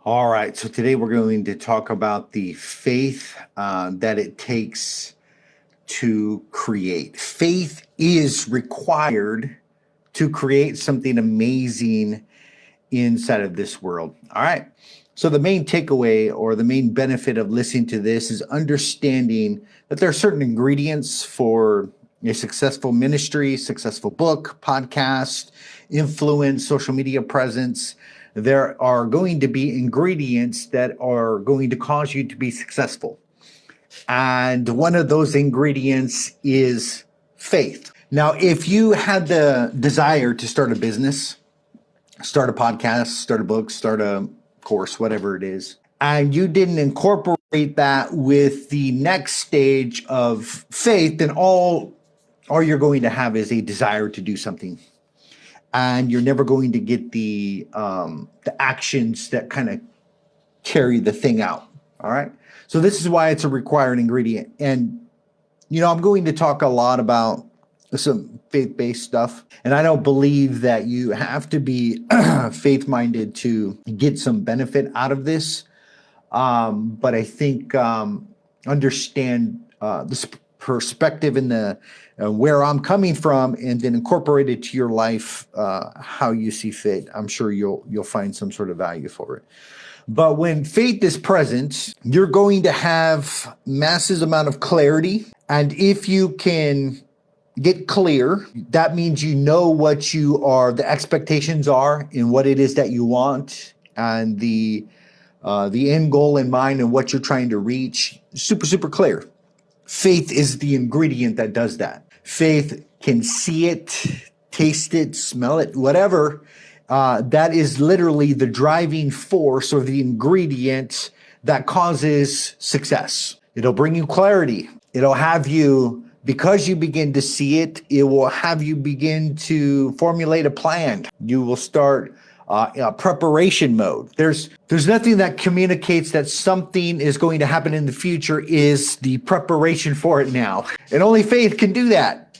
All right, so today we're going to talk about the faith that it takes to create. Faith is required to create something amazing inside of this world. All right, so the main takeaway or the main benefit of listening to this is understanding that there are certain ingredients for a successful ministry, successful book, podcast, influence, social media presence. There are going to be ingredients that are going to cause you to be successful. And one of those ingredients is faith. Now, if you had the desire to start a business, start a podcast, start a book, start a course, whatever it is, and you didn't incorporate that with the next stage of faith, then all you're going to have is a desire to do something. And you're never going to get the actions that kind of carry the thing out. All right. So this is why it's a required ingredient. And, I'm going to talk a lot about some faith-based stuff. And I don't believe that you have to be faith-minded to get some benefit out of this. But I think understand this perspective in the where I'm coming from, and then incorporate it to your life how you see fit. I'm sure you'll find some sort of value for it. But when faith is present, you're going to have massive amount of clarity. And if you can get clear, that means you know what the expectations are and what it is that you want, and the end goal in mind and what you're trying to reach. Super clear. Faith is the ingredient that does that. Faith can see it, taste it, smell it, whatever. That is literally the driving force or the ingredient that causes success. It'll bring you clarity. It'll have you, because you begin to see it, it will have you begin to formulate a plan. You will start preparation mode. There's nothing that communicates that something is going to happen in the future is the preparation for it now. And only faith can do that.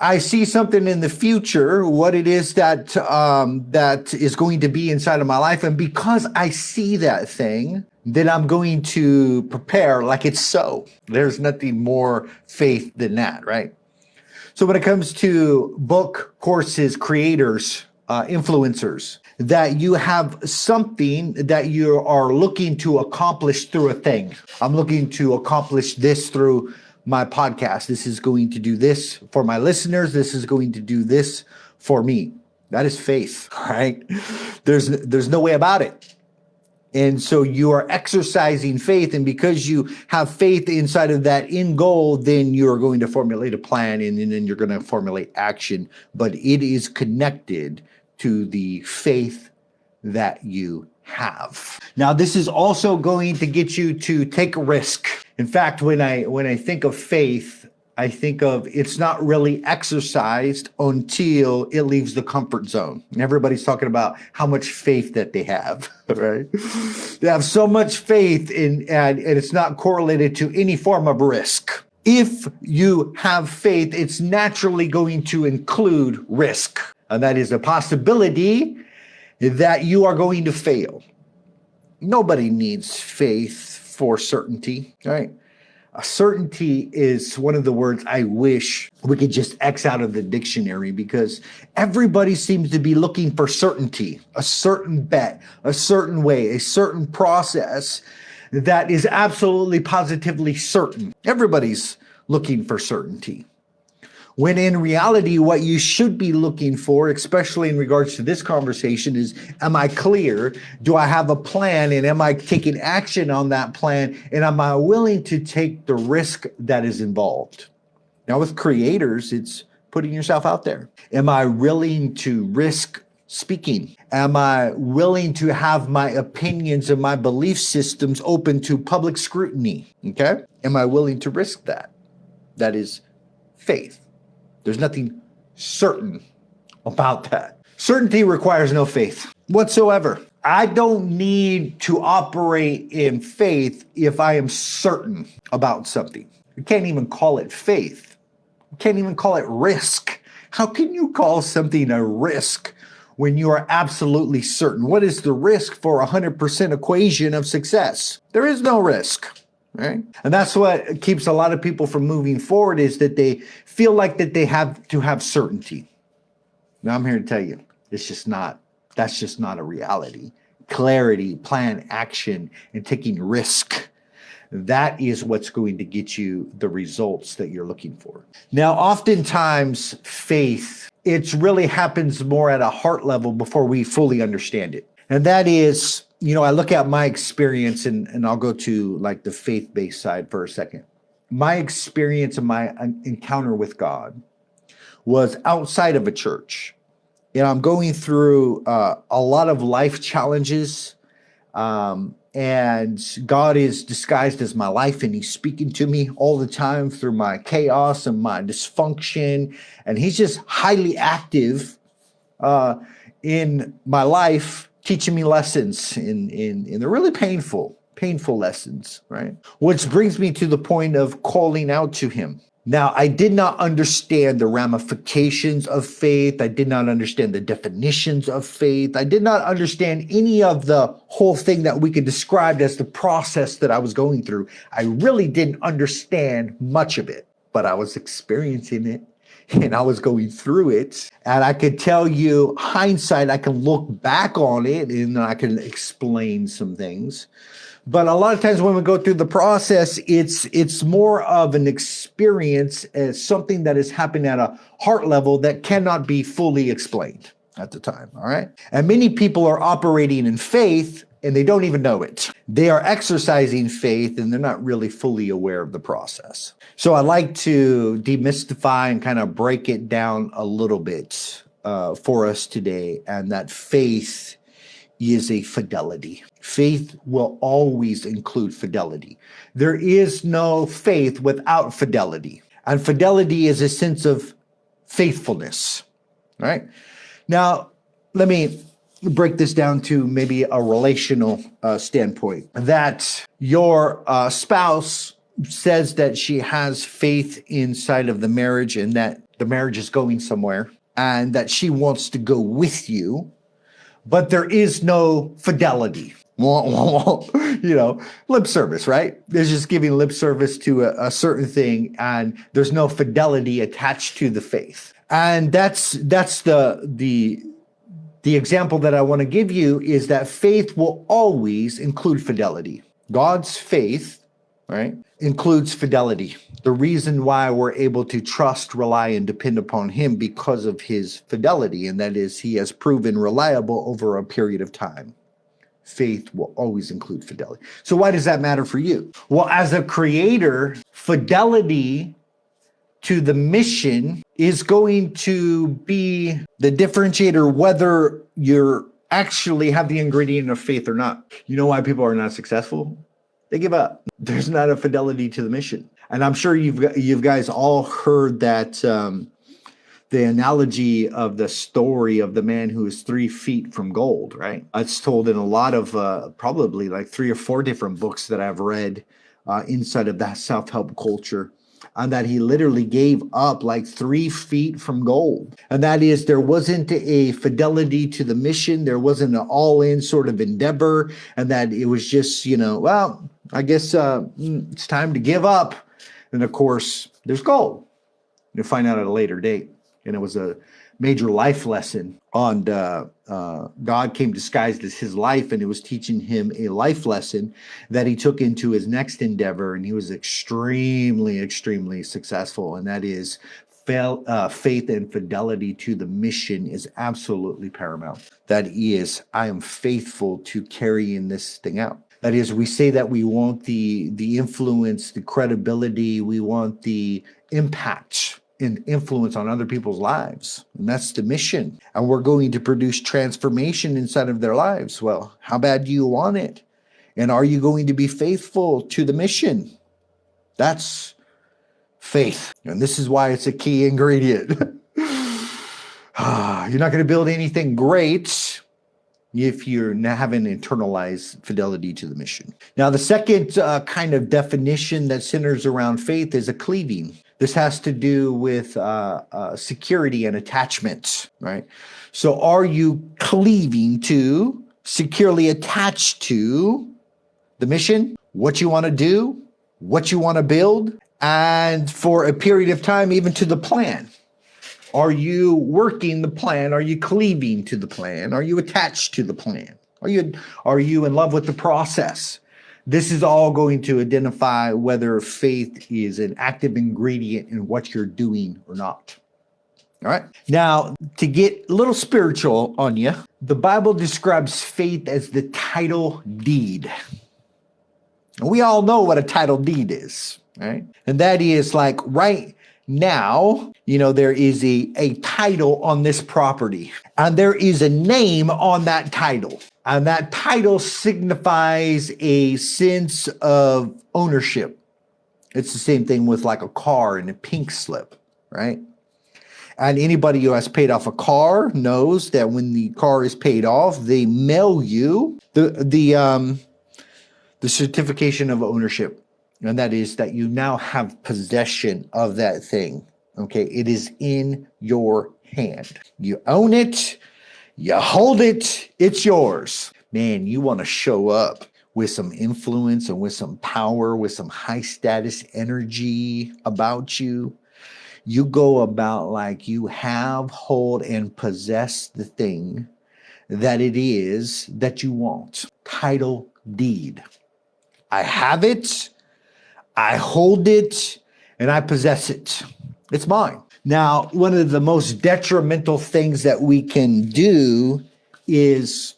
I see something in the future, what it is that is going to be inside of my life. And because I see that thing, then I'm going to prepare like it's so. There's nothing more faith than that, right? So when it comes to book, courses, creators, influencers, that you have something that you are looking to accomplish through a thing. I'm looking to accomplish this through my podcast. This is going to do this for my listeners. This is going to do this for me. That is faith, right? There's no way about it. And so you are exercising faith, and because you have faith inside of that end goal, then you're going to formulate a plan, and then you're going to formulate action. But it is connected to the faith that you have. Now, this is also going to get you to take a risk. In fact, when I think of faith, I think of it's not really exercised until it leaves the comfort zone. And everybody's talking about how much faith that they have, right? They have so much faith and it's not correlated to any form of risk. If you have faith, it's naturally going to include risk. And that is a possibility that you are going to fail. Nobody needs faith for certainty, right? Certainty is one of the words I wish we could just X out of the dictionary, because everybody seems to be looking for certainty, a certain bet, a certain way, a certain process that is absolutely positively certain. Everybody's looking for certainty. When in reality, what you should be looking for, especially in regards to this conversation, is, am I clear? Do I have a plan? And am I taking action on that plan? And am I willing to take the risk that is involved? Now, with creators, it's putting yourself out there. Am I willing to risk speaking? Am I willing to have my opinions and my belief systems open to public scrutiny? Okay? Am I willing to risk that? That is faith. There's nothing certain about that. Certainty requires no faith whatsoever. I don't need to operate in faith if I am certain about something. You can't even call it faith. You can't even call it risk. How can you call something a risk when you are absolutely certain? What is the risk for 100% equation of success? There is no risk, right? And that's what keeps a lot of people from moving forward, is that they feel like that they have to have certainty. Now I'm here to tell you, that's just not a reality. Clarity, plan, action, and taking risk. That is what's going to get you the results that you're looking for. Now, oftentimes faith, it really happens more at a heart level before we fully understand it. And that is, I look at my experience and I'll go to like the faith-based side for a second. My experience and my encounter with God was outside of a church. I'm going through a lot of life challenges, and God is disguised as my life, and he's speaking to me all the time through my chaos and my dysfunction. And he's just highly active in my life, teaching me lessons in the really painful lessons, right? Which brings me to the point of calling out to him. Now, I did not understand the ramifications of faith. I did not understand the definitions of faith. I did not understand any of the whole thing that we could describe as the process that I was going through. I really didn't understand much of it, but I was experiencing it and I was going through it. And I could tell you, hindsight, I can look back on it and I can explain some things. But a lot of times when we go through the process, it's more of an experience as something that is happening at a heart level that cannot be fully explained at the time, all right? And many people are operating in faith and they don't even know it. They are exercising faith and they're not really fully aware of the process. So I like to demystify and kind of break it down a little bit for us today, and that faith is a fidelity. Faith will always include fidelity. There is no faith without fidelity. And fidelity is a sense of faithfulness, right? Now, let me break this down to maybe a relational standpoint. That your spouse says that she has faith inside of the marriage and that the marriage is going somewhere and that she wants to go with you, but there is no fidelity. Lip service, right? There's just giving lip service to a certain thing, and there's no fidelity attached to the faith. And that's the example that I want to give you, is that faith will always include fidelity. God's faith, right, includes fidelity. The reason why we're able to trust, rely, and depend upon him because of his fidelity, and that is he has proven reliable over a period of time. Faith will always include fidelity. So why does that matter for you? Well, as a creator, fidelity to the mission is going to be the differentiator whether you're actually have the ingredient of faith or not. You know why people are not successful? They give up. There's not a fidelity to the mission. And I'm sure you've guys all heard that the analogy of the story of the man who is 3 feet from gold, right? It's told in a lot of probably like 3 or 4 different books that I've read inside of that self-help culture, and that he literally gave up like 3 feet from gold. And that is, there wasn't a fidelity to the mission. There wasn't an all-in sort of endeavor, and that it was just, well, I guess it's time to give up. And of course, there's gold. You'll find out at a later date. And it was a major life lesson on God came disguised as his life, and it was teaching him a life lesson that he took into his next endeavor, and he was extremely, extremely successful. And that is faith and fidelity to the mission is absolutely paramount. That is, I am faithful to carrying this thing out. That is, we say that we want the influence, the credibility, we want the impact and influence on other people's lives. And that's the mission. And we're going to produce transformation inside of their lives. Well, how bad do you want it? And are you going to be faithful to the mission? That's faith. And this is why it's a key ingredient. You're not going to build anything great if you haven't internalized fidelity to the mission. Now, the second kind of definition that centers around faith is a cleaving. This has to do with security and attachments, right? So are you cleaving to, securely attached to the mission, what you want to do, what you want to build, and for a period of time, even to the plan? Are you working the plan? Are you cleaving to the plan? Are you attached to the plan? Are you in love with the process? This is all going to identify whether faith is an active ingredient in what you're doing or not. All right. Now, to get a little spiritual on you, the Bible describes faith as the title deed. And we all know what a title deed is, right? And that is like right now, there is a title on this property, and there is a name on that title. And that title signifies a sense of ownership. It's the same thing with like a car and a pink slip, right? And anybody who has paid off a car knows that when the car is paid off, they mail you the certification of ownership. And that is that you now have possession of that thing. Okay. It is in your hand. You own it. You hold it. It's yours. Man, you want to show up with some influence and with some power, with some high status energy about you. You go about like you have, hold, and possess the thing that it is that you want. Title deed. I have it, I hold it, and I possess it. It's mine. Now, one of the most detrimental things that we can do is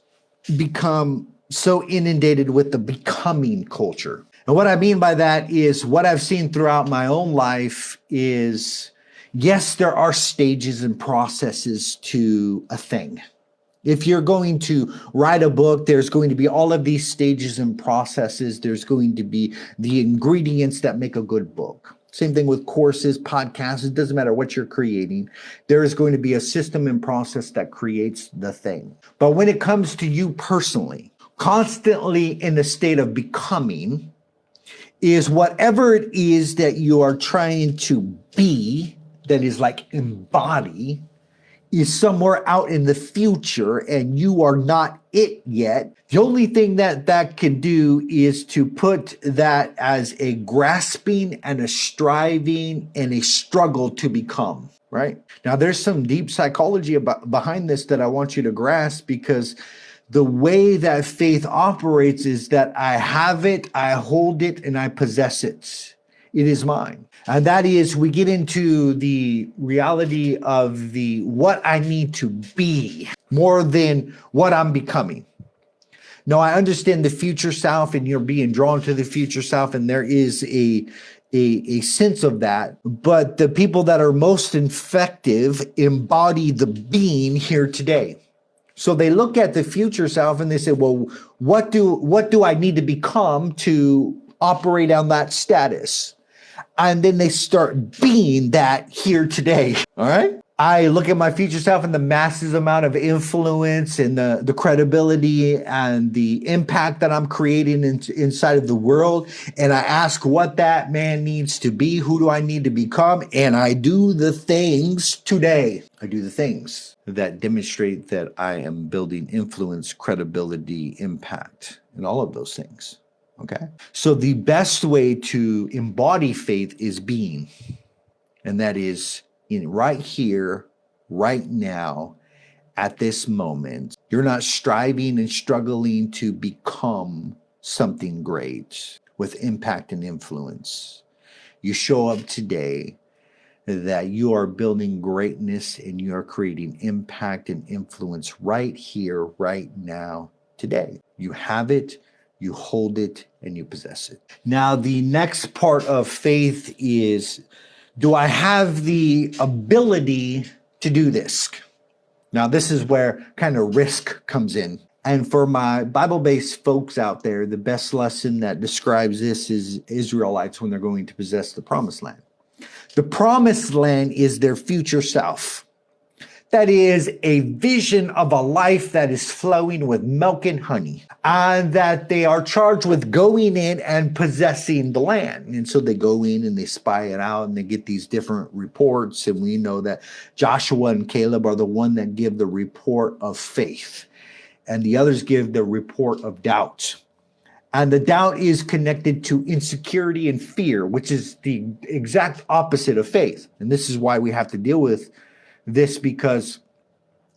become so inundated with the becoming culture. And what I mean by that is what I've seen throughout my own life is, yes, there are stages and processes to a thing. If you're going to write a book, there's going to be all of these stages and processes. There's going to be the ingredients that make a good book. Same thing with courses, podcasts. It doesn't matter what you're creating. There is going to be a system and process that creates the thing. But when it comes to you personally, constantly in the state of becoming is whatever it is that you are trying to be, that is like embody, is somewhere out in the future and you are not it yet. The only thing that can do is to put that as a grasping and a striving and a struggle to become, right? Now, there's some deep psychology behind this that I want you to grasp, because the way that faith operates is that I have it, I hold it, and I possess it. It is mine. And that is, we get into the reality of the what I need to be more than what I'm becoming. Now, I understand the future self, and you're being drawn to the future self, and there is a sense of that. But the people that are most effective embody the being here today. So they look at the future self and they say, well, what do I need to become to operate on that status? And then they start being that here today. All right. I look at my future self and the massive amount of influence and the credibility and the impact that I'm creating inside of the world. And I ask what that man needs to be. Who do I need to become? And I do the things today. I do the things that demonstrate that I am building influence, credibility, impact, and all of those things. Okay. So the best way to embody faith is being, and that is in right here, right now, at this moment. You're not striving and struggling to become something great with impact and influence. You show up today that you are building greatness and you are creating impact and influence right here, right now, today. You have it. You hold it and you possess it. Now, the next part of faith is, do I have the ability to do this? Now, this is where kind of risk comes in. And for my Bible-based folks out there, the best lesson that describes this is Israelites when they're going to possess the promised land. The promised land is their future self. that is a vision of a life that is flowing with milk and honey, and that they are charged with going in and possessing the land. And so they go in and they spy it out and they get these different reports. And we know that Joshua and Caleb are the one that give the report of faith, and the others give the report of doubt. And the doubt is connected to insecurity and fear, which is the exact opposite of faith. And this is why we have to deal with this, because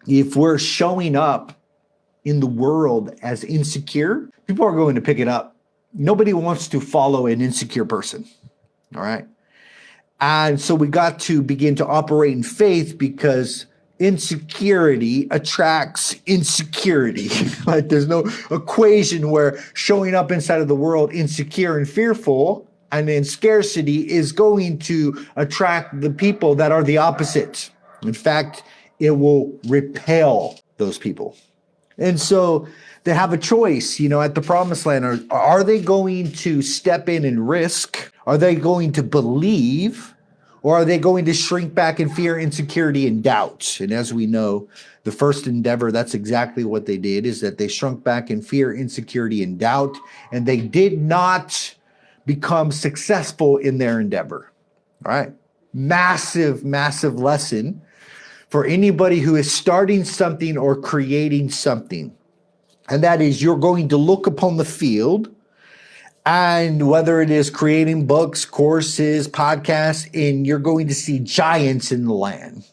if we're showing up in the world as insecure, people are going to pick it up. Nobody wants to follow an insecure person. All right. And so we got to begin to operate in faith, because insecurity attracts insecurity. Like, there's no equation where showing up inside of the world insecure and fearful and in scarcity is going to attract the people that are the opposite. In fact, it will repel those people. And so they have a choice, at the promised land. Are they going to step in and risk? Are they going to believe? Or are they going to shrink back in fear, insecurity, and doubt? And as we know, the first endeavor, that's exactly what they did, is that they shrunk back in fear, insecurity, and doubt, and they did not become successful in their endeavor. All right. Massive, massive lesson for anybody who is starting something or creating something. And that is, you're going to look upon the field, and whether it is creating books, courses, podcasts, and you're going to see giants in the land.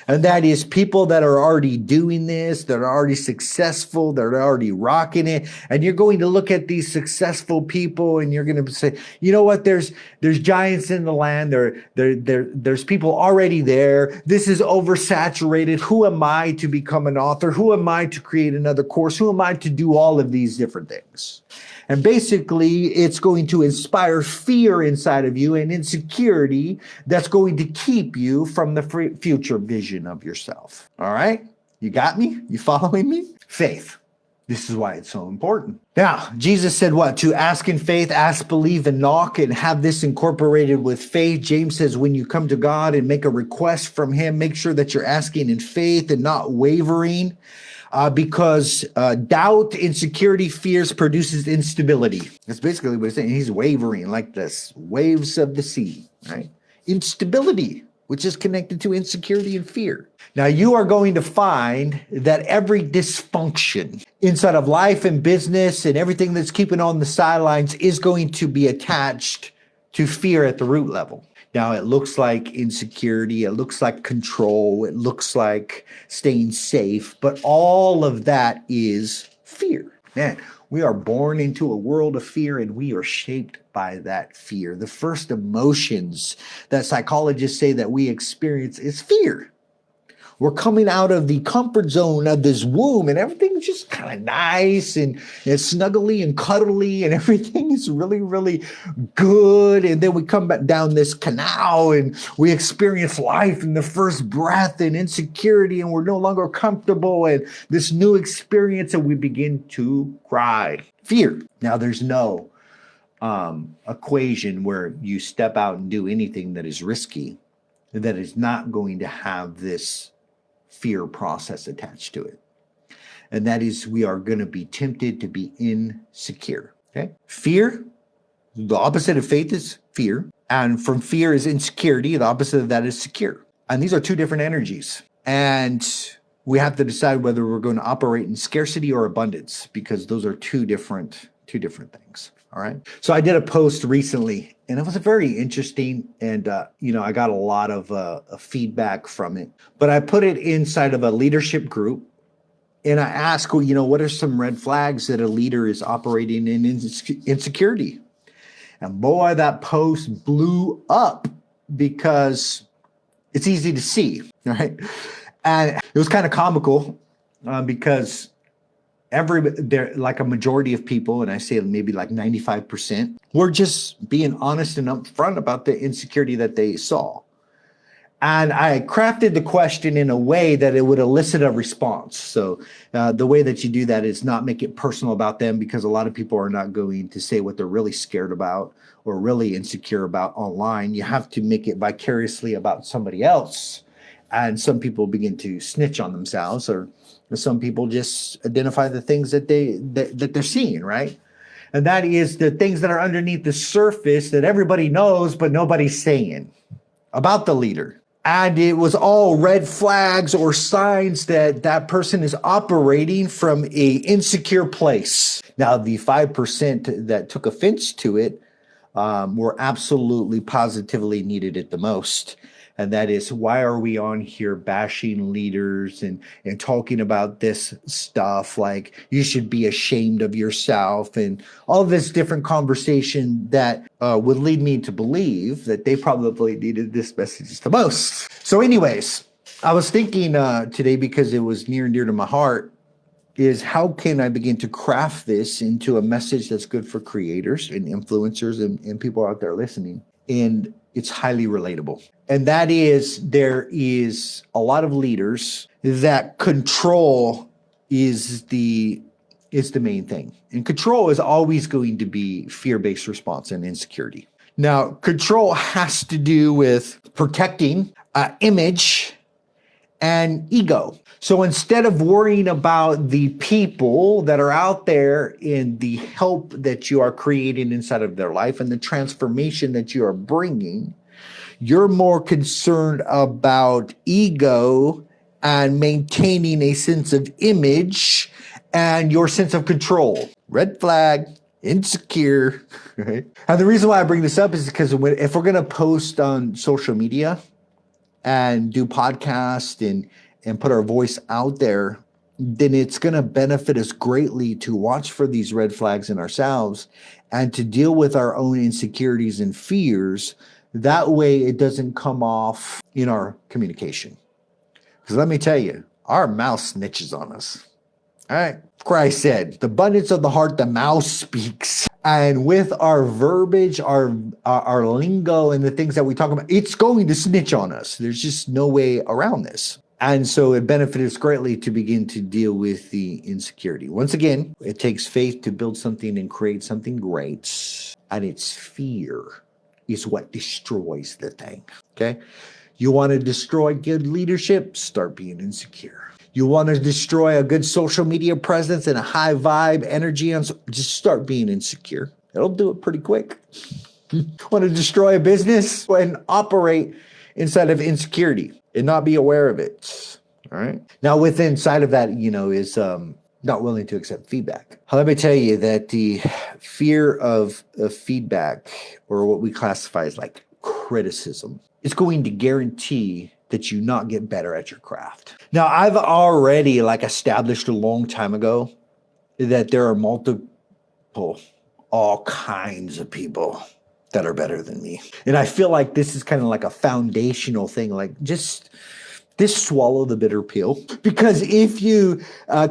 And that is people that are already doing this, that are already successful, that are already rocking it. And you're going to look at these successful people and you're going to say, you know what, there's giants in the land. There's people already there. This is oversaturated. Who am I to become an author? Who am I to create another course? Who am I to do all of these different things? And basically, it's going to inspire fear inside of you and insecurity that's going to keep you from the future vision of yourself. All right? You got me? You following me? Faith. This is why it's so important. Now, Jesus said what? To ask in faith, ask, believe, and knock, and have this incorporated with faith. James says when you come to God and make a request from him, make sure that you're asking in faith and not wavering. Because doubt, insecurity, fears produces instability. That's basically what he's saying. He's wavering like this waves of the sea, right? Instability, which is connected to insecurity and fear. Now, you are going to find that every dysfunction inside of life and business and everything that's keeping on the sidelines is going to be attached to fear at the root level. Now, it looks like insecurity, it looks like control, it looks like staying safe, but all of that is fear. Man, we are born into a world of fear and we are shaped by that fear. The first emotions that psychologists say that we experience is fear. We're coming out of the comfort zone of this womb and everything's just kind of nice and snuggly and cuddly and everything is really, really good. And then we come back down this canal and we experience life in the first breath and insecurity and we're no longer comfortable and this new experience and we begin to cry. Fear. Now there's no equation where you step out and do anything that is risky that is not going to have this fear process attached to it. And that is, we are going to be tempted to be insecure. Okay. Fear, the opposite of faith is fear. And from fear is insecurity. The opposite of that is secure. And these are two different energies. And we have to decide whether we're going to operate in scarcity or abundance, because those are two different things. All right. So I did a post recently and it was very interesting. And, I got a lot of feedback from it, but I put it inside of a leadership group and I asked, what are some red flags that a leader is operating in insecurity? And boy, that post blew up because it's easy to see. Right. And it was kind of comical because like a majority of people, and I say maybe like 95%, were just being honest and upfront about the insecurity that they saw. And I crafted the question in a way that it would elicit a response. So the way that you do that is not make it personal about them, because a lot of people are not going to say what they're really scared about or really insecure about online. You have to make it vicariously about somebody else. And some people begin to snitch on themselves, or some people just identify the things that they're seeing, right? And that is the things that are underneath the surface that everybody knows, but nobody's saying about the leader. And it was all red flags or signs that that person is operating from a insecure place. Now, the 5% that took offense to it were absolutely positively needed it the most. And that is, why are we on here bashing leaders and talking about this stuff like you should be ashamed of yourself and all this different conversation that would lead me to believe that they probably needed this message the most. So anyways, I was thinking today, because it was near and dear to my heart, is how can I begin to craft this into a message that's good for creators and influencers and people out there listening. And it's highly relatable. And that is, there is a lot of leaders that control is the main thing. And control is always going to be fear-based response and insecurity. Now, control has to do with protecting image and ego. So instead of worrying about the people that are out there and the help that you are creating inside of their life and the transformation that you are bringing, you're more concerned about ego and maintaining a sense of image and your sense of control. Red flag, insecure, right? And the reason why I bring this up is because if we're going to post on social media and do podcasts and put our voice out there, then it's going to benefit us greatly to watch for these red flags in ourselves and to deal with our own insecurities and fears. That way it doesn't come off in our communication. Because let me tell you, our mouth snitches on us. All right. Christ said, the abundance of the heart, the mouth speaks. And with our verbiage, our lingo, and the things that we talk about, it's going to snitch on us. There's just no way around this. And so it benefits us greatly to begin to deal with the insecurity. Once again, it takes faith to build something and create something great. And it's fear is what destroys the thing. Okay? You want to destroy good leadership? Start being insecure. You want to destroy a good social media presence and a high vibe energy, just start being insecure. It'll do it pretty quick. Want to destroy a business and operate inside of insecurity and not be aware of it. All right. Now, within inside of that, is not willing to accept feedback. Let me tell you that the fear of feedback, or what we classify as like criticism, is going to guarantee that you not get better at your craft. Now, I've already established a long time ago that there are all kinds of people that are better than me. And I feel like this is kind of like a foundational thing, just swallow the bitter pill. Because if you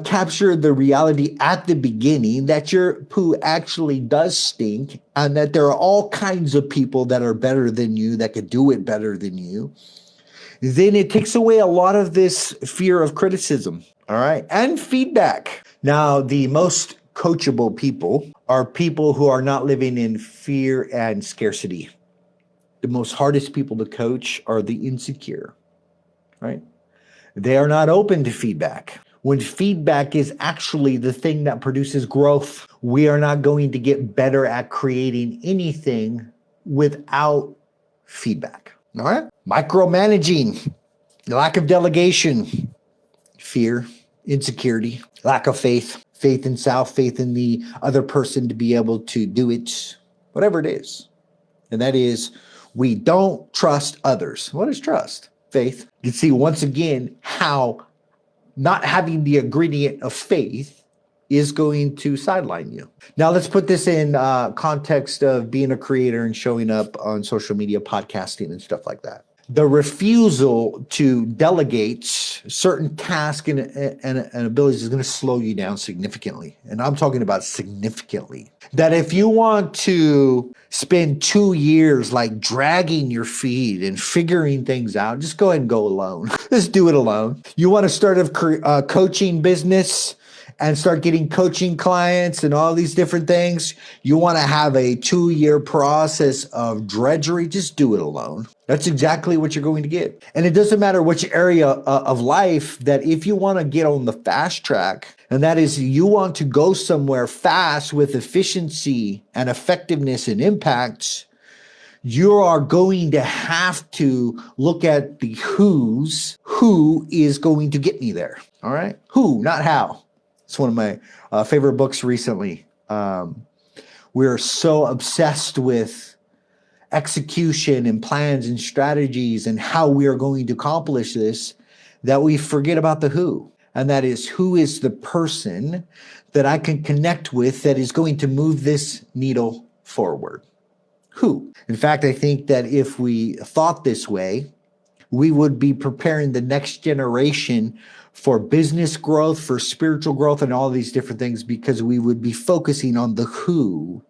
capture the reality at the beginning that your poo actually does stink and that there are all kinds of people that are better than you, that could do it better than you, then it takes away a lot of this fear of criticism, all right, and feedback. Now, the most coachable people are people who are not living in fear and scarcity. The most hardest people to coach are the insecure, right? They are not open to feedback. When feedback is actually the thing that produces growth, we are not going to get better at creating anything without feedback. All right. Micromanaging, lack of delegation, fear, insecurity, lack of faith in self, faith in the other person to be able to do it, whatever it is. And that is, we don't trust others. What is trust? Faith. You can see once again how not having the ingredient of faith is going to sideline you. Now, let's put this in context of being a creator and showing up on social media, podcasting, and stuff like that. The refusal to delegate certain tasks and abilities is going to slow you down significantly. And I'm talking about significantly. That if you want to spend 2 years dragging your feet and figuring things out, just go ahead and go alone. Just do it alone. You want to start a coaching business and start getting coaching clients and all these different things, you want to have a 2-year process of drudgery, just do it alone. That's exactly what you're going to get. And it doesn't matter which area of life, that if you want to get on the fast track, and that is you want to go somewhere fast with efficiency and effectiveness and impact, you are going to have to look at the who is going to get me there. All right. Who, not how. It's one of my favorite books recently. We're so obsessed with execution and plans and strategies and how we are going to accomplish this that we forget about the who. And that is, who is the person that I can connect with that is going to move this needle forward? Who? In fact, I think that if we thought this way, we would be preparing the next generation for business growth, for spiritual growth, and all these different things, because we would be focusing on the who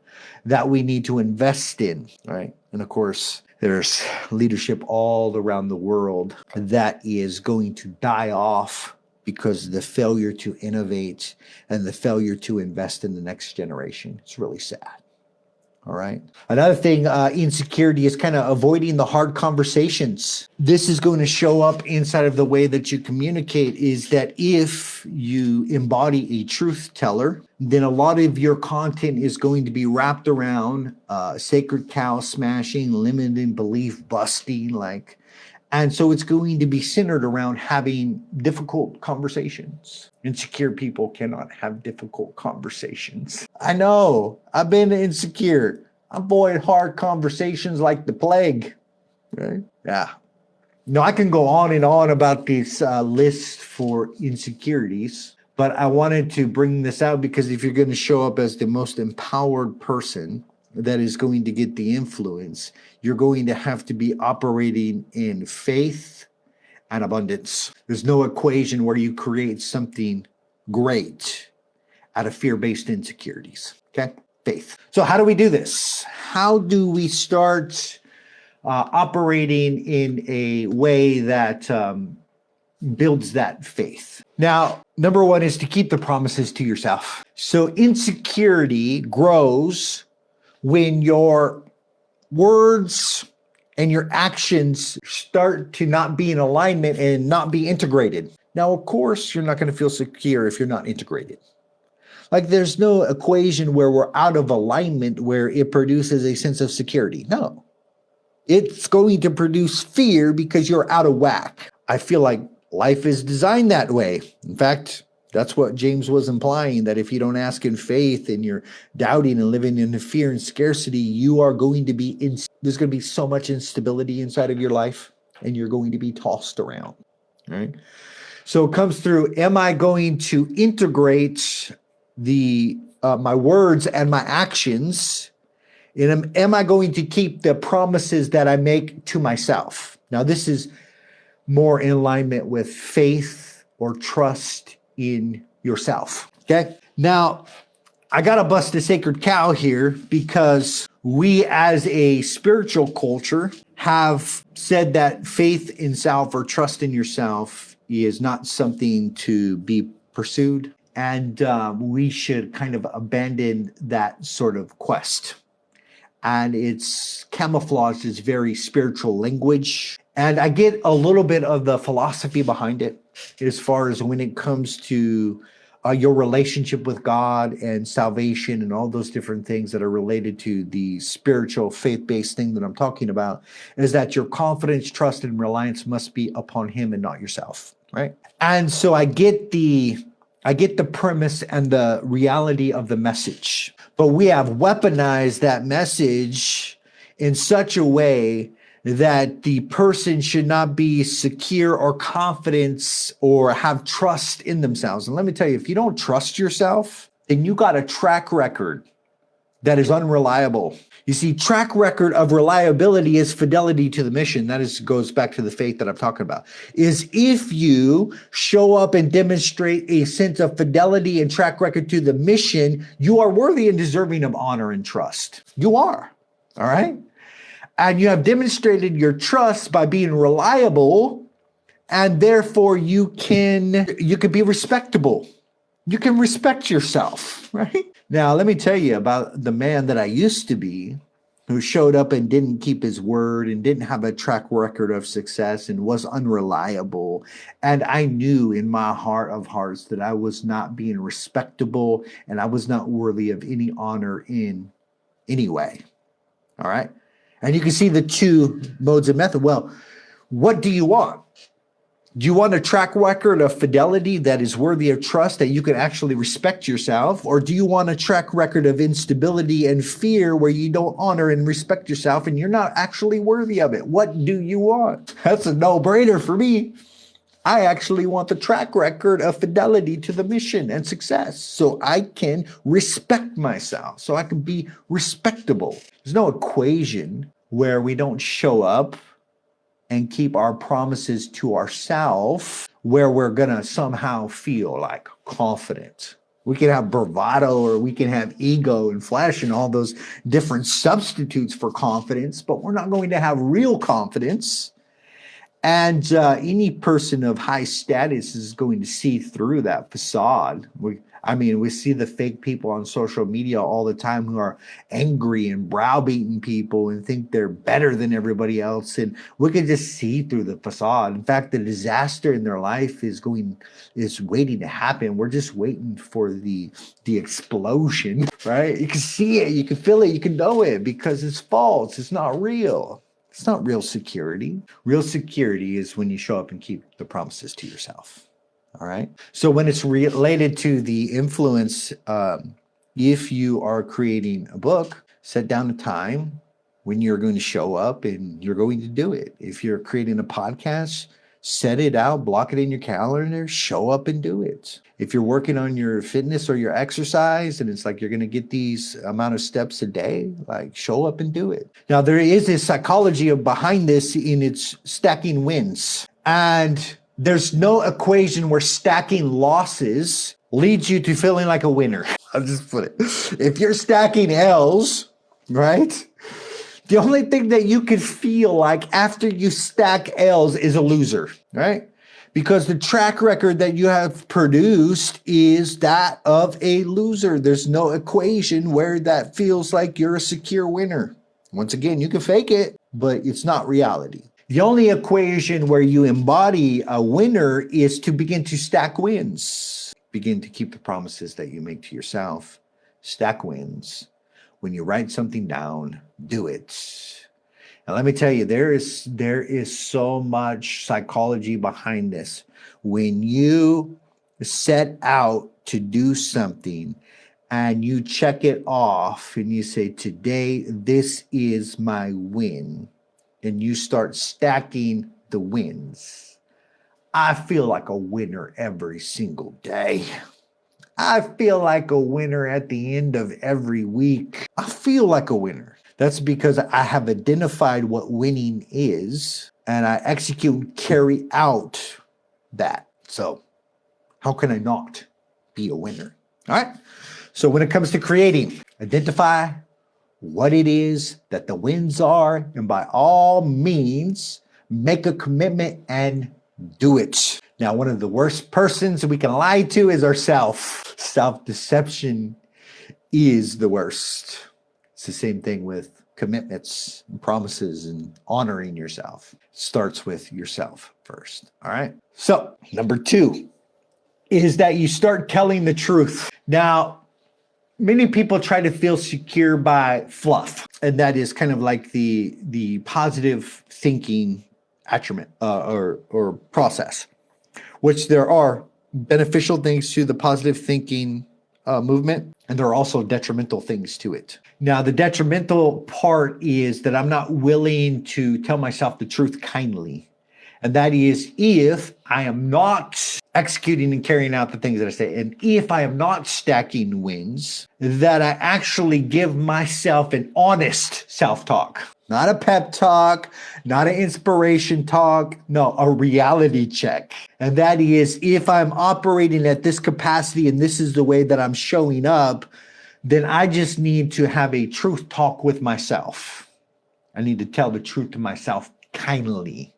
that we need to invest in, right? And of course, there's leadership all around the world that is going to die off because of the failure to innovate and the failure to invest in the next generation. It's really sad. All right. Another thing, insecurity is kind of avoiding the hard conversations. This is going to show up inside of the way that you communicate, is that if you embody a truth teller, then a lot of your content is going to be wrapped around sacred cow smashing, limiting belief busting, and so it's going to be centered around having difficult conversations. Insecure people cannot have difficult conversations. I know, I've been insecure. I avoid hard conversations like the plague, right? Yeah. No, I can go on and on about this list for insecurities, but I wanted to bring this out because if you're going to show up as the most empowered person that is going to get the influence, you're going to have to be operating in faith and abundance. There's no equation where you create something great out of fear-based insecurities, okay? Faith. So how do we do this? How do we start operating in a way that builds that faith? Now, number one is to keep the promises to yourself. So insecurity grows when your words and your actions start to not be in alignment and not be integrated. Now, of course, you're not going to feel secure if you're not integrated. Like, there's no equation where we're out of alignment where it produces a sense of security. No, it's going to produce fear because you're out of whack. I feel like life is designed that way. In fact, that's what James was implying, that if you don't ask in faith and you're doubting and living in fear and scarcity, you are going to be there's going to be so much instability inside of your life and you're going to be tossed around, right? So it comes through, am I going to integrate my words and my actions? And am I going to keep the promises that I make to myself? Now, this is more in alignment with faith or trust in yourself. Okay. Now, I got to bust a sacred cow here because we as a spiritual culture have said that faith in self or trust in yourself is not something to be pursued. And we should kind of abandon that sort of quest. And it's camouflaged as very spiritual language. And I get a little bit of the philosophy behind it as far as when it comes to your relationship with God and salvation and all those different things that are related to the spiritual faith-based thing that I'm talking about, is that your confidence, trust, and reliance must be upon Him and not yourself, right? And so I get the premise and the reality of the message, but we have weaponized that message in such a way that the person should not be secure or confident or have trust in themselves. And let me tell you, if you don't trust yourself, then you got a track record that is unreliable. You see, track record of reliability is fidelity to the mission. That goes back to the faith that I'm talking about. Is if you show up and demonstrate a sense of fidelity and track record to the mission, you are worthy and deserving of honor and trust. You are, all right? And you have demonstrated your trust by being reliable, and therefore you can be respectable. You can respect yourself, right? Now, let me tell you about the man that I used to be who showed up and didn't keep his word and didn't have a track record of success and was unreliable. And I knew in my heart of hearts that I was not being respectable and I was not worthy of any honor in any way. All right. And you can see the two modes of method. Well, what do you want? Do you want a track record of fidelity that is worthy of trust, that you can actually respect yourself? Or do you want a track record of instability and fear where you don't honor and respect yourself and you're not actually worthy of it? What do you want? That's a no-brainer for me. I actually want the track record of fidelity to the mission and success so I can respect myself, so I can be respectable. There's no equation where we don't show up and keep our promises to ourselves where we're gonna somehow feel like confident. We can have bravado or we can have ego and flesh and all those different substitutes for confidence, but we're not going to have real confidence. And any person of high status is going to see through that facade. We see the fake people on social media all the time who are angry and browbeating people and think they're better than everybody else. And we can just see through the facade. In fact, the disaster in their life is waiting to happen. We're just waiting for the explosion, right? You can see it, you can feel it, you can know it because it's false. It's not real. It's not real security. Real security is when you show up and keep the promises to yourself. All right. So when it's related to the influence, if you are creating a book, set down a time when you're going to show up and you're going to do it. If you're creating a podcast, set it out, block it in your calendar, show up and do it. If you're working on your fitness or your exercise and it's like you're going to get these amount of steps a day, like show up and do it. Now, there is a psychology behind this in its stacking wins. And there's no equation where stacking losses leads you to feeling like a winner. I'll just put it. If you're stacking L's, right? The only thing that you could feel like after you stack L's is a loser, right? Because the track record that you have produced is that of a loser. There's no equation where that feels like you're a secure winner. Once again, you can fake it, but it's not reality. The only equation where you embody a winner is to begin to stack wins. Begin to keep the promises that you make to yourself. Stack wins. When you write something down, do it. And let me tell you, there is so much psychology behind this. When you set out to do something and you check it off and you say, today, this is my win, and you start stacking the wins, I feel like a winner every single day. I feel like a winner at the end of every week. I feel like a winner. That's because I have identified what winning is and I execute and carry out that. So how can I not be a winner? All right. So when it comes to creating, identify what it is that the wins are, and by all means, make a commitment and do it. Now, one of the worst persons we can lie to is ourselves. Self-deception is the worst. It's the same thing with commitments and promises and honoring yourself. It starts with yourself first. All right. So number 2 is that you start telling the truth. Now, many people try to feel secure by fluff, and that is kind of like the positive thinking attribute or process, which there are beneficial things to the positive thinking movement, and there are also detrimental things to it. Now, the detrimental part is that I'm not willing to tell myself the truth kindly. And that is if I am not executing and carrying out the things that I say, and if I am not stacking wins, that I actually give myself an honest self-talk. Not a pep talk, not an inspiration talk, no, a reality check. And that is if I'm operating at this capacity and this is the way that I'm showing up, then I just need to have a truth talk with myself. I need to tell the truth to myself kindly.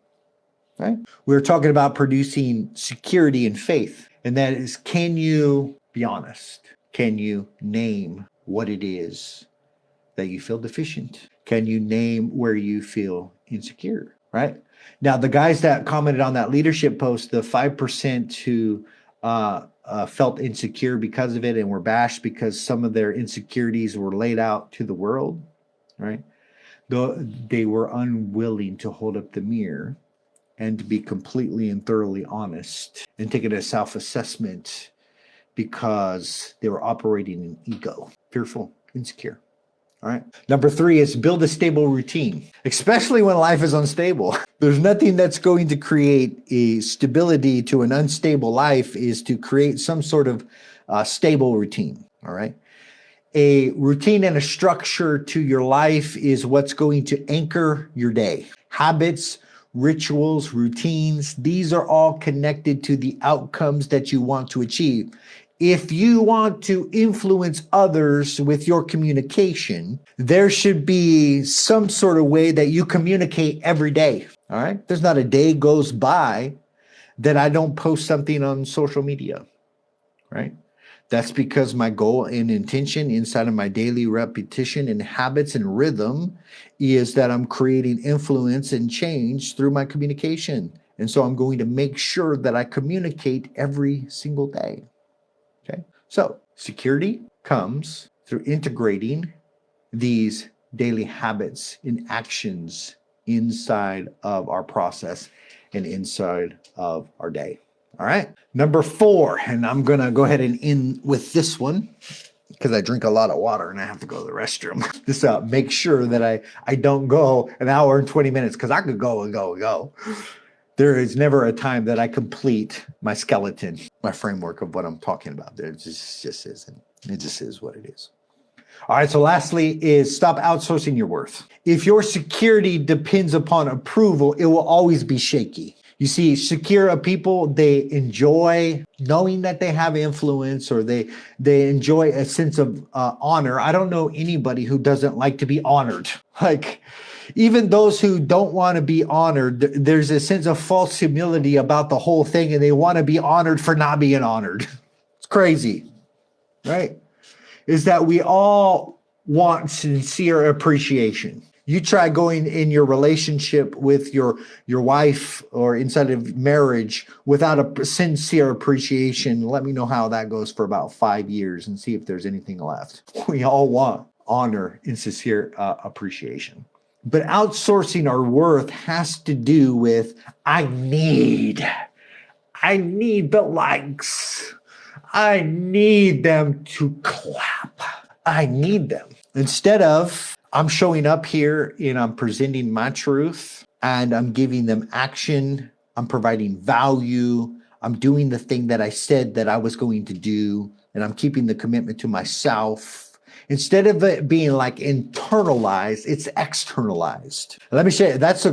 Right? We're talking about producing security and faith. And that is, can you Be honest. Can you name what it is that you feel deficient? Can you name where you feel insecure, right? Now, the guys that commented on that leadership post, the 5% who felt insecure because of it and were bashed because some of their insecurities were laid out to the world, right? They were unwilling to hold up the mirror and to be completely and thoroughly honest and take it as self-assessment because they were operating in ego, fearful, insecure. All right. Number 3 is build a stable routine, especially when life is unstable. There's nothing that's going to create a stability to an unstable life is to create some sort of stable routine. All right. A routine and a structure to your life is what's going to anchor your day. Habits, rituals, routines, these are all connected to the outcomes that you want to achieve. If you want to influence others with your communication, there should be some sort of way that you communicate every day. All right. There's not a day goes by that I don't post something on social media. Right. That's because my goal and intention inside of my daily repetition and habits and rhythm is that I'm creating influence and change through my communication. And so I'm going to make sure that I communicate every single day. Okay. So security comes through integrating these daily habits and actions inside of our process and inside of our day. All right. Number 4, and I'm going to go ahead and end with this one because I drink a lot of water and I have to go to the restroom. Just make sure that I don't go an hour and 20 minutes because I could go and go and go. There is never a time that I complete my skeleton, my framework of what I'm talking about. There just isn't. It just is what it is. All right. So lastly is stop outsourcing your worth. If your security depends upon approval, it will always be shaky. You see, secure people, they enjoy knowing that they have influence or they enjoy a sense of honor. I don't know anybody who doesn't like to be honored. Like, even those who don't want to be honored, there's a sense of false humility about the whole thing, and they want to be honored for not being honored. It's crazy, right? Is that we all want sincere appreciation. You try going in your relationship with your wife or inside of marriage without a sincere appreciation. Let me know how that goes for about 5 years and see if there's anything left. We all want honor and sincere appreciation. But outsourcing our worth has to do with I need the likes. I need them to clap. I need them. Instead of I'm showing up here and I'm presenting my truth and I'm giving them action. I'm providing value. I'm doing the thing that I said that I was going to do, and I'm keeping the commitment to myself. Instead of it being like internalized, it's externalized. Let me show you, that's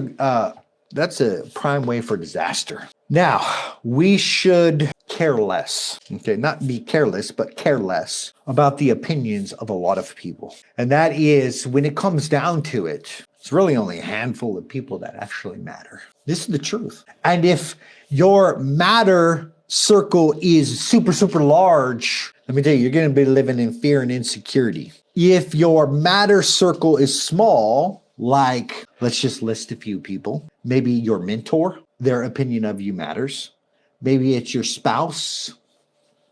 a prime way for disaster. Now, we should care less, okay, not be careless, but care less about the opinions of a lot of people. And that is, when it comes down to it, it's really only a handful of people that actually matter. This is the truth. And if your matter circle is super, super large, let me tell you, you're going to be living in fear and insecurity. If your matter circle is small, like, let's just list a few people, maybe your mentor, their opinion of you matters. Maybe it's your spouse.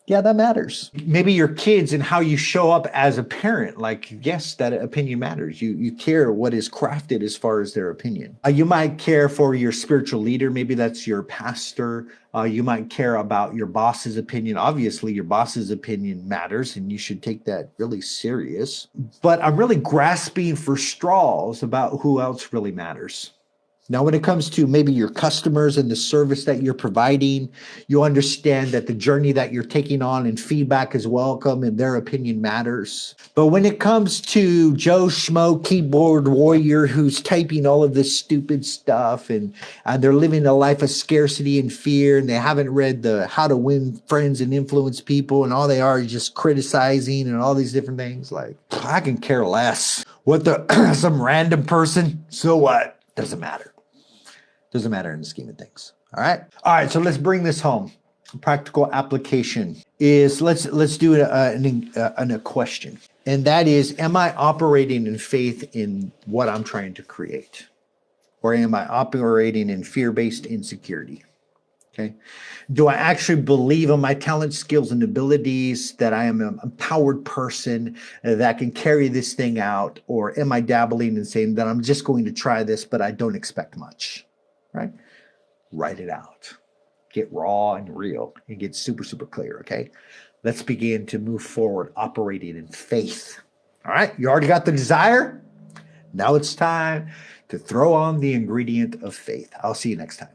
Yeah, that matters. Maybe your kids and how you show up as a parent. Like, yes, that opinion matters. You care what is crafted as far as their opinion. You might care for your spiritual leader. Maybe that's your pastor. You might care about your boss's opinion. Obviously, your boss's opinion matters, and you should take that really serious. But I'm really grasping for straws about who else really matters. Now, when it comes to maybe your customers and the service that you're providing, you understand that the journey that you're taking on and feedback is welcome and their opinion matters. But when it comes to Joe Schmo keyboard warrior who's typing all of this stupid stuff and they're living a life of scarcity and fear, and they haven't read the How to Win Friends and Influence People, and all they are is just criticizing and all these different things, like, I can care less. What the some random person? So what? Doesn't matter. Doesn't matter in the scheme of things. All right. So let's bring this home. practical application is let's do a question, and that is, am I operating in faith in what I'm trying to create, or am I operating in fear-based insecurity? Okay. Do I actually believe in my talents, skills, and abilities, that I am an empowered person that can carry this thing out? Or am I dabbling and saying that I'm just going to try this, but I don't expect much? Right? Write it out. Get raw and real and get super, super clear. Okay. Let's begin to move forward operating in faith. All right. You already got the desire. Now it's time to throw on the ingredient of faith. I'll see you next time.